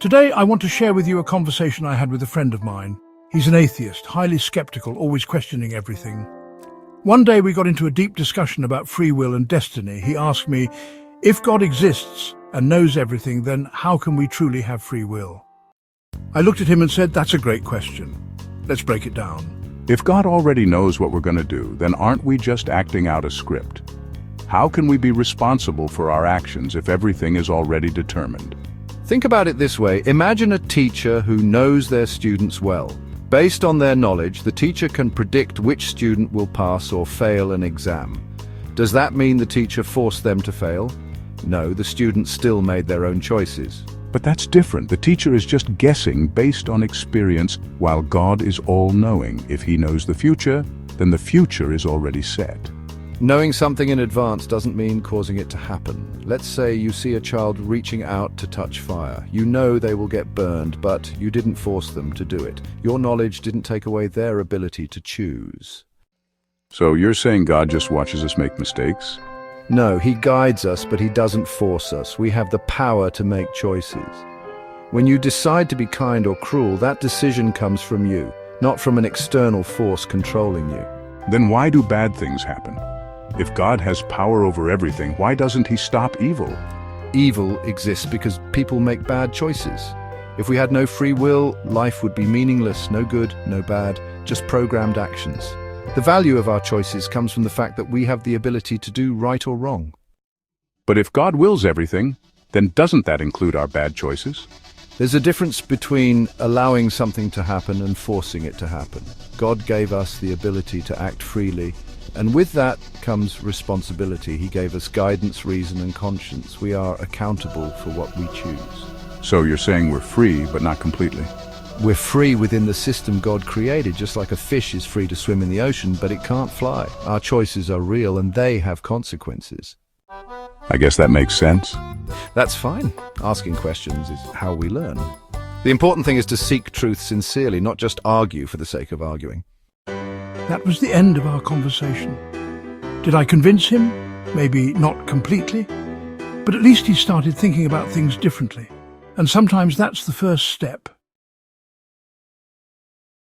Today, I want to share with you a conversation I had with a friend of mine. He's an atheist, highly skeptical, always questioning everything. One day we got into a deep discussion about free will and destiny. He asked me, if God exists and knows everything, then how can we truly have free will? I looked at him and said, that's a great question. Let's break it down. If God already knows what we're going to do, then aren't we just acting out a script? How can we be responsible for our actions if everything is already determined? Think about it this way. Imagine a teacher who knows their students well. Based on their knowledge, the teacher can predict which student will pass or fail an exam. Does that mean the teacher forced them to fail? No, the students still made their own choices. But that's different. The teacher is just guessing based on experience, while God is all-knowing. If he knows the future, then the future is already set. Knowing something in advance doesn't mean causing it to happen. Let's say you see a child reaching out to touch fire. You know they will get burned, but you didn't force them to do it. Your knowledge didn't take away their ability to choose. So you're saying God just watches us make mistakes? No, he guides us, but he doesn't force us. We have the power to make choices. When you decide to be kind or cruel, that decision comes from you, not from an external force controlling you. Then why do bad things happen? If God has power over everything, why doesn't he stop evil? Evil exists because people make bad choices. If we had no free will, life would be meaningless, no good, no bad, just programmed actions. The value of our choices comes from the fact that we have the ability to do right or wrong. But if God wills everything, then doesn't that include our bad choices? There's a difference between allowing something to happen and forcing it to happen. God gave us the ability to act freely, and with that comes responsibility. He gave us guidance, reason, and conscience. We are accountable for what we choose. So you're saying we're free, but not completely? We're free within the system God created, just like a fish is free to swim in the ocean, but it can't fly. Our choices are real, and they have consequences. I guess that makes sense. That's fine. Asking questions is how we learn. The important thing is to seek truth sincerely, not just argue for the sake of arguing. That was the end of our conversation. Did I convince him? Maybe not completely, but at least he started thinking about things differently. And sometimes that's the first step.